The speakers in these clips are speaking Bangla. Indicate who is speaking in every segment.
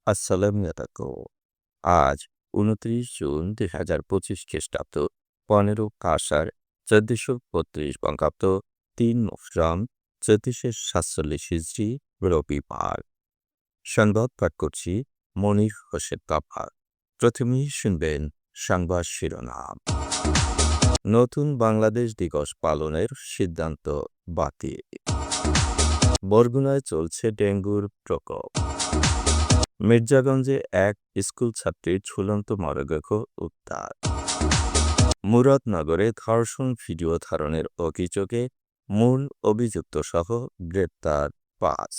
Speaker 1: আসসালামু আলাইকুম। আজ ২৯ জুন ২০২৫ খ্রিস্টাব্দ ১৫ আষাঢ় ১৪৩২ বঙ্গাব্দ ৩ মুহররম ১৪৪৭ হিজরি রবিবার। সংবাদ পাঠ করছি মনির হোসেন কাপার। প্রথমেই শুনবেন সংবাদ শিরোনাম। নতুন বাংলাদেশ দিবস পালনের সিদ্ধান্ত বাতিল। বরগুনায় চলছে ডেঙ্গুর প্রকোপ। মির্জাগঞ্জে এক স্কুল ছাত্রীর ঝুলন্ত মরদেহ উদ্ধার। মুরাদনগরে ধর্ষণ ভিডিও ধারণের অভিযোগে মূল অভিযুক্তসহ গ্রেপ্তার ৫।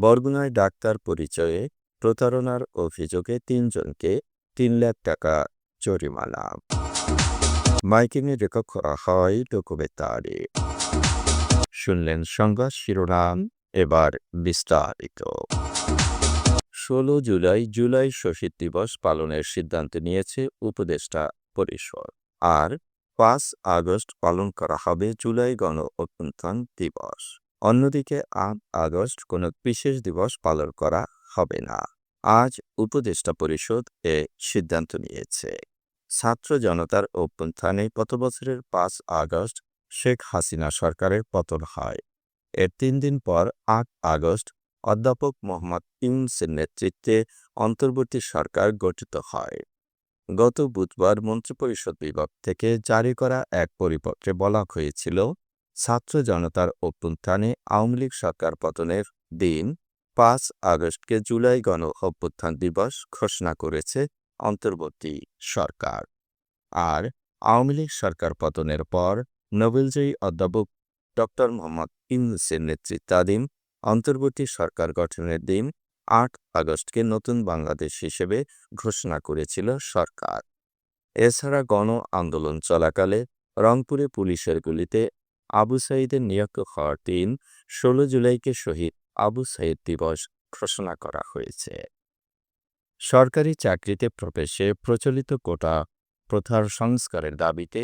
Speaker 1: বরগুনায় ডাক্তার পরিচয়ে প্রতারণার অভিযোগে ৩ জনকে ৩ লাখ টাকা জরিমানা। মাইকিংয়ে রেকর্ড করা হয় ডকুমেন্টারি। শুনলেন সংবাদ শিরোনাম, এবার বিস্তারিত। ১৬ জুলাই শহীদ দিবস পালনের সিদ্ধান্ত নিয়েছে উপদেষ্টা পরিষদ। আর ৫ আগস্ট পালন করা হবে জুলাই গণ অভ্যুত্থান দিবস। অন্যদিকে ৮ আগস্ট কোনো বিশেষ দিবস পালন করা হবে না। আজ উপদেষ্টা পরিষদ এ সিদ্ধান্ত নিয়েছে। ছাত্র জনতার অভ্যুত্থানে গত বছরের ৫ আগস্ট শেখ হাসিনা সরকারের পতন হয়। এর ৩ দিন পর ৮ আগস্ট অধ্যাপক মোহাম্মদ ইউনূসের নেতৃত্বে অন্তর্বর্তী সরকার গঠিত হয়। গত বুধবার মন্ত্রিপরিষদ বিভাগ থেকে জারি করা এক পরিপত্রে বলা হয়েছিল, ছাত্র জনতার অভ্যুত্থানে আওয়ামী লীগ সরকার পতনের দিন ৫ আগস্টকে জুলাই গণ অভ্যুত্থান দিবস ঘোষণা করেছে অন্তর্বর্তী সরকার। আর আওয়ামী লীগ সরকার পতনের পর নোবেলজয়ী অধ্যাপক ডক্টর মোহাম্মদ ইউনূসের নেতৃত্বাধীন অন্তর্বর্তী সরকার গঠনের দিন ৮ আগস্টকে নতুন বাংলাদেশ হিসেবে ঘোষণা করেছিল সরকার। এছাড়া গণ আন্দোলন চলাকালে রংপুরে পুলিশের গুলিতে আবু সাঈদের নিহত হওয়ার দিন ১৬ জুলাইকে শহীদ আবু সাঈদ দিবস ঘোষণা করা হয়েছে। সরকারি চাকরিতে প্রবেশে প্রচলিত কোটা প্রথার সংস্কারের দাবিতে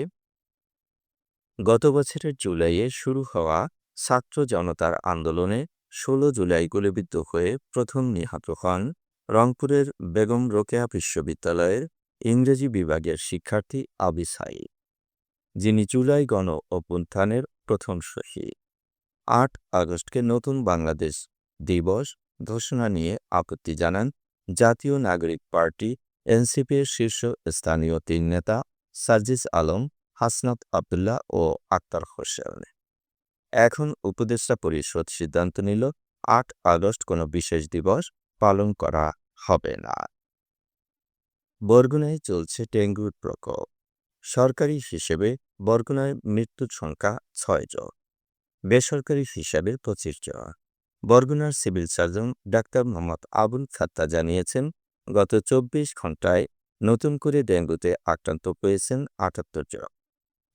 Speaker 1: গত বছরের জুলাইয়ে শুরু হওয়া ছাত্র জনতার আন্দোলনে ১৬ জুলাই গুলিবিদ্ধ হয়ে প্রথম নিহত হন রংপুরের বেগম রোকেয়া বিশ্ববিদ্যালয়ের ইংরেজি বিভাগের শিক্ষার্থী আবু সাঈদ, যিনি জুলাই গণ অভ্যুত্থানের প্রথম শহীদ। ৮ আগস্টকে নতুন বাংলাদেশ দিবস ঘোষণা নিয়ে আপত্তি জানান জাতীয় নাগরিক পার্টি এনসিপির শীর্ষস্থানীয় ৩ নেতা সার্জিস আলম, হাসনাত আবদুল্লাহ ও আক্তার হোসেন। এখন উপদেষ্টা পরিষদ সিদ্ধান্ত নিল ৮ আগস্ট কোনো বিশেষ দিবস পালন করা হবে না। বরগুনায় চলছে ডেঙ্গুর প্রকোপ। সরকারি হিসেবে বরগুনায় মৃত্যুর সংখ্যা ৬ জন, বেসরকারি হিসাবে ২৫ জন। বরগুনার civil surgeon doctor Mohammad Abul Khatta জানিয়েছেন, গত ২৪ ঘণ্টায় নতুন করে ডেঙ্গুতে আক্রান্ত হয়েছেন ৭৮ জন,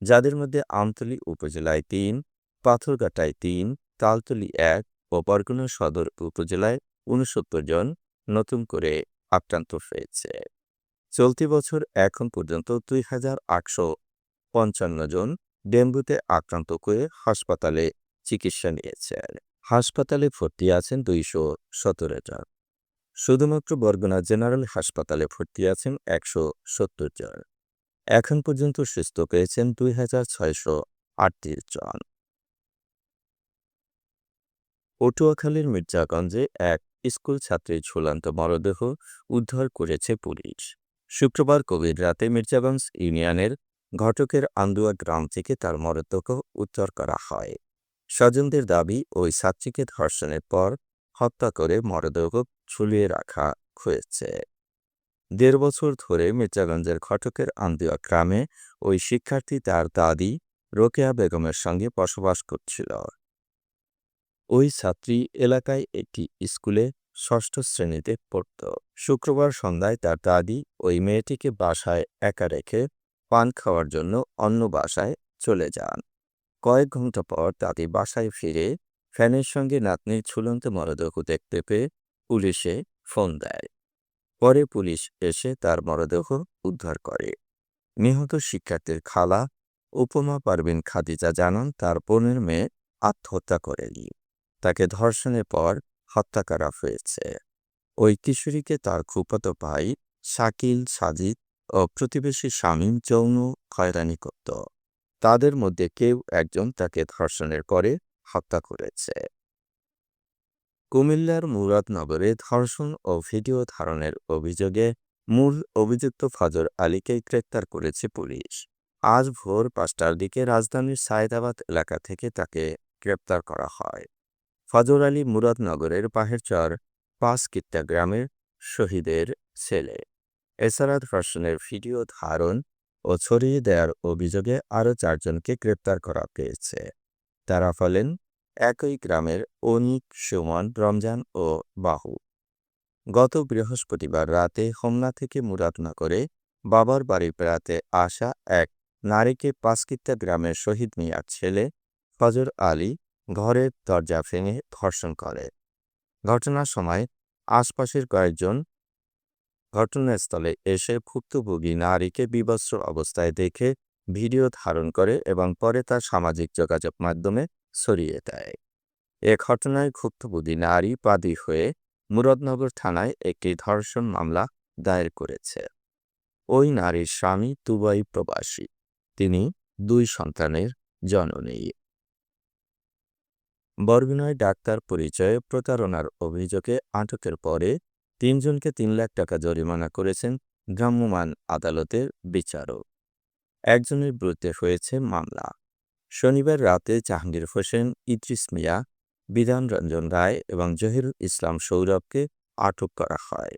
Speaker 1: যাদের মধ্যে আমতলী উপজেলায় ৩, পাথরঘাটায় ৩, তালতলী ১ ও বরগুনা সদর উপজেলায় ৬৯ জন নতুন করে আক্রান্ত হয়েছে। চলতি বছর এখন পর্যন্ত ২,৮৫৫ জন ডেঙ্গুতে আক্রান্ত হয়ে হাসপাতালে চিকিৎসা নিয়েছেন। হাসপাতালে ভর্তি আছেন ২১৭ জন। শুধুমাত্র বরগুনা জেনারেল হাসপাতালে ভর্তি আছেন ১৭০ জন। এখন পর্যন্ত সুস্থ হয়েছেন ২,৬৩৮ জন। পটুয়াখালীর মির্জাগঞ্জে এক স্কুল ছাত্রীর ঝুলন্ত মরদেহ উদ্ধার করেছে পুলিশ। শুক্রবার গভীর রাতে মির্জাগঞ্জ ইউনিয়নের ঘটকের আন্দুয়া গ্রাম থেকে তার মরদেহ উদ্ধার করা হয়। স্বজনদের দাবি, ওই ছাত্রীকে ধর্ষণের পর হত্যা করে মরদেহ ঝুলিয়ে রাখা হয়েছে। ১.৫ বছর ধরে মির্জাগঞ্জের ঘটকের আন্দুয়া গ্রামে ওই শিক্ষার্থী তার দাদি রোকেয়া বেগমের সঙ্গে বসবাস করছিল। ওই ছাত্রী এলাকায় একটি স্কুলে ৬ষ্ঠ শ্রেণীতে পড়ত। শুক্রবার সন্ধ্যায় তার দাদি ওই মেয়েটিকে বাসায় একা রেখে পান খাওয়ার জন্য অন্য বাসায় চলে যান। কয়েক ঘন্টা পর দাদি বাসায় ফিরে ফ্যানের সঙ্গে নাতনির ঝুলন্ত মরদেহ দেখতে পেয়ে পুলিশে ফোন দেয়। পরে পুলিশ এসে তার মরদেহ উদ্ধার করে। নিহত শিক্ষার্থীর খালা উপমা পারভিন খাদিজা জানান, তার বোনের মেয়ে আত্মহত্যা করেনি, তাকে ধর্ষণের পর হত্যা করা হয়েছে। ওই কিশোরীকে তার ফুফাতো ভাই শাকিল, সাজিদ ও প্রতিবেশী শামীম যৌন হয়রানি করত। তাদের মধ্যে কেউ একজন তাকে ধর্ষণের পরে হত্যা করেছে। কুমিল্লার মুরাদনগরে ধর্ষণ ও ভিডিও ধারণের অভিযোগে মূল অভিযুক্ত ফজর আলীকে গ্রেপ্তার করেছে পুলিশ। আজ ভোর ৫টার দিকে রাজধানীর সায়েদাবাদ এলাকা থেকে তাকে গ্রেপ্তার করা হয়। ফজর আলী মুরাদনগরের বাহেরচর ৫ কিত্তা গ্রামের শহীদের ছেলে। এছাড়া ধর্ষণের ভিডিও ধারণ ও ছড়িয়ে দেওয়ার অভিযোগে আরও ৪ জনকে গ্রেপ্তার করা হয়েছে। তারা হলেন একই গ্রামের অনিক, সুমন, রমজান ও বাহু। গত বৃহস্পতিবার রাতে হোমনা থেকে মুরাদনগরে বাবার বাড়ি বেড়াতে আসা এক নারীকে ৫ কিত্তা গ্রামের শহীদ মিয়ার ছেলে ফজর আলী ঘরের দরজা ভেঙে ধর্ষণ করে। ঘটনার সময় আশপাশের কয়েকজন ঘটনাস্থলে এসে ভুক্তভোগী নারীকে বিবস্ত্র অবস্থায় দেখে ভিডিও ধারণ করে এবং পরে তা সামাজিক যোগাযোগ মাধ্যমে ছড়িয়ে দেয়। এ ঘটনায় ভুক্তভোগী নারী বাদী হয়ে মুরাদনগর থানায় একটি ধর্ষণ মামলা দায়ের করেছে। ওই নারীর স্বামী দুবাই প্রবাসী। তিনি ২ সন্তানের জননী। বরগুনায় ডাক্তার পরিচয়ে প্রতারণার অভিযোগে আটকের পরে ৩ জনকে ৩ লাখ টাকা জরিমানা করেছেন ভ্রাম্যমাণ আদালতের বিচারক। একজনের বিরুদ্ধে হয়েছে মামলা। শনিবার রাতে জাহাঙ্গীর হোসেন, ইদ্রিস মিয়া, বিধান রঞ্জন রায় এবং জহিরুল ইসলাম সৌরভকে আটক করা হয়।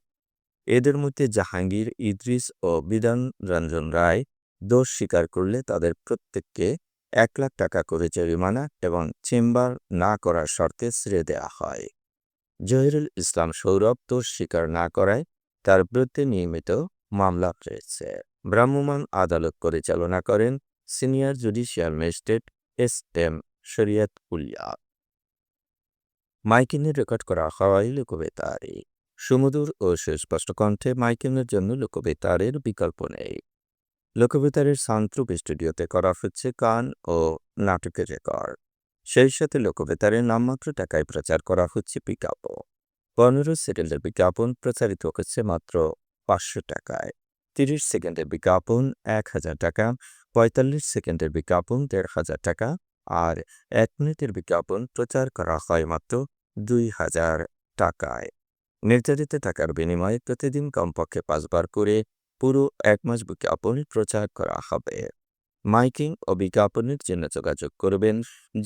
Speaker 1: এদের মধ্যে জাহাঙ্গীর, ইদ্রিস ও বিধান রঞ্জন রায় দোষ স্বীকার করলে তাদের প্রত্যেককে ১ লাখ টাকা করে জরিমানা এবং চেম্বার না করার শর্তে ছেড়ে দেওয়া হয়। জহিরুল ইসলাম সৌরভ দোষ স্বীকার না করায় তার বিরুদ্ধে নিয়মিত মামলা রয়েছে। ভ্রাম্যমাণ আদালত পরিচালনা করেন সিনিয়র জুডিশিয়াল ম্যাজিস্ট্রেট এস.এম. শরিয়ত উলিয়া। মাইকিনে রেকর্ড করা হয় লোকবেতারে। সুমধুর ও সুস্পষ্ট কণ্ঠে মাইকিনের জন্য লোকবেতারের বিকল্প নেই। লোকবেতারের সাউন্ডপ্রুফ স্টুডিওতে করা হচ্ছে গান ও নাটকের রেকর্ড। সেই সাথে লোকবেতারের নামমাত্র টাকায় প্রচার করা হচ্ছে বিজ্ঞাপন। ১৫ সেকেন্ডের বিজ্ঞাপন প্রচারিত হচ্ছে মাত্র ৫০০ টাকায়। ৩০ সেকেন্ডের বিজ্ঞাপন ১,০০০ টাকা, ৪৫ সেকেন্ডের বিজ্ঞাপন ১,৫০০ টাকা আর ১ মিনিটের বিজ্ঞাপন প্রচার করা হয় মাত্র ২,০০০ টাকায়। নির্ধারিত টাকার বিনিময়ে প্রতিদিন কমপক্ষে ৫ বার করে পুরো ১ মাস বিজ্ঞাপন প্রচার করা হবে। মাইকিং ও বিজ্ঞাপনের জন্য যোগাযোগ করবেন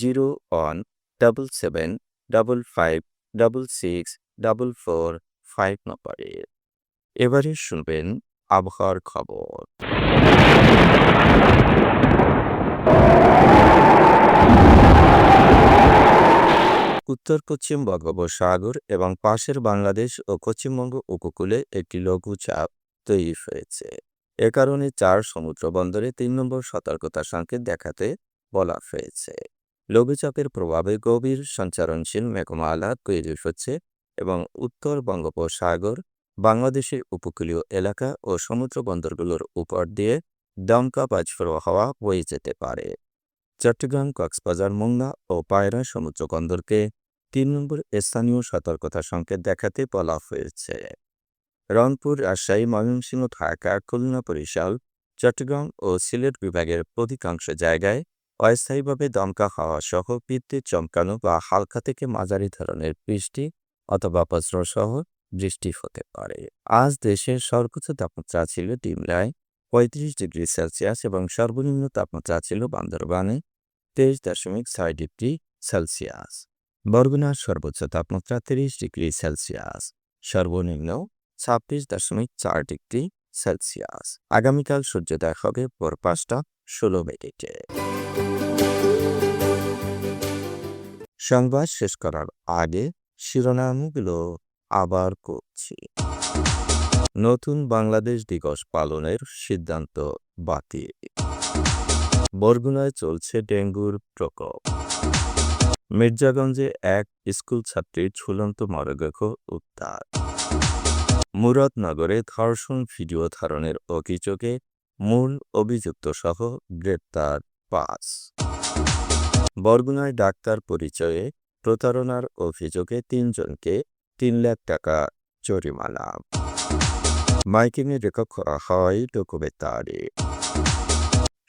Speaker 1: 01775566644 নম্বরে। এবারে শুনবেন আবহাওয়ার খবর। উত্তর পশ্চিম বঙ্গোপসাগর এবং পাশের বাংলাদেশ ও পশ্চিমবঙ্গ উপকূলে একটি লঘুচাপ তৈরি হয়েছে। এ কারণে ৪ সমুদ্র বন্দরে ৩ নম্বর সতর্কতা সংকেত দেখাতে বলা হয়েছে। লঘুচাপের প্রভাবে গভীর সঞ্চারণশীল মেঘমালা তৈরি হচ্ছে এবং উত্তর বঙ্গোপসাগর, বাংলাদেশের উপকূলীয় এলাকা ও সমুদ্র বন্দরগুলোর উপর দিয়ে দমকা বাজফড় হাওয়া বয়ে যেতে পারে। চট্টগ্রাম, কক্সবাজার, মোংলা ও পায়রা সমুদ্র বন্দরকে ৩ নম্বর স্থানীয় সতর্কতা সংকেত দেখাতে বলা হয়েছে। রংপুর, রাজশাহী, ময়মনসিংহ, ঢাকা, খুলনা, বরিশাল, চট্টগ্রাম ও সিলেট বিভাগের অধিকাংশ জায়গায় অস্থায়ীভাবে দমকা হাওয়া সহ বিদ্যুৎ চমকানো বা হালকা থেকে মাঝারি ধরনের বৃষ্টি অথবা বজ্রসহ বৃষ্টি হতে পারে। আজ দেশের সর্বোচ্চ তাপমাত্রা ছিল ডিমলায় ৩৫ ডিগ্রি সেলসিয়াস এবং সর্বনিম্ন তাপমাত্রা ছিল বান্দরবানে ২৩.৬ ডিগ্রি সেলসিয়াস। বরগুনার সর্বোচ্চ তাপমাত্রা ৩০ ডিগ্রি সেলসিয়াস, সর্বনিম্ন ২৬.৪ ডিগ্রি সেলসিয়াস। আগামীকাল সূর্যোদয় হবে ভোর ৫টা ১৬ মিনিটে। সংবাদ শেষ করার আগে শিরোনামগুলো আবার করছি। নতুন বাংলাদেশ দিবস পালনের সিদ্ধান্ত বাতিল। বরগুনায় চলছে ডেঙ্গুর প্রকোপ। মির্জাগঞ্জে এক স্কুল ছাত্রীর ঝুলন্ত মরদেহ উদ্ধার। মুরাদনগরে ধর্ষণ ভিডিও ধারণের অভিযোগে মূল অভিযুক্তসহ গ্রেপ্তার ৫। বরগুনায় ডাক্তার পরিচয়ে প্রতারণার অভিযোগে ৩ জনকে ৩ লাখ টাকা জরিমানা। মাইকিংয়ে রেকর্ড করা হয় লোকবেতারে।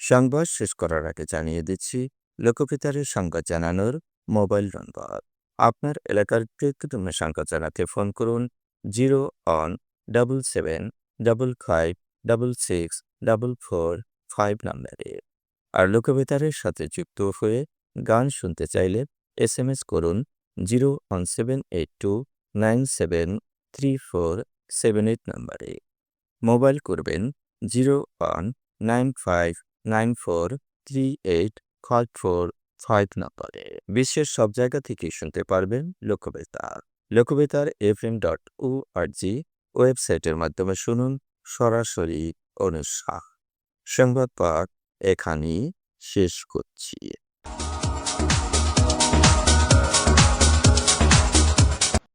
Speaker 1: সংবাদ শেষ করার আগে জানিয়ে দিচ্ছি লোকবেতারে সংবাদ জানানোর মোবাইল নম্বর। আপনার এলাকার গুরুত্বপূর্ণ সংবাদ জানাতে ফোন করুন 0-on-77-55-66-445 নম্বরে। আর লোকবেতারের সাথে যুক্ত হয়ে গান শুনতে চাইলে SMS করুন 01782973478 নম্বরে। মোবাইল করবেন 01959438545 নম্বরে। বিশ্বের সব জায়গা থেকেই শুনতে পারবেন লোকবেতার। লোকবেতার fm.org ওয়েবসাইটের মাধ্যমে শুনুন সরাসরি অনুষ্ঠান। সংবাদ পাঠ এখানেই শেষ করছি।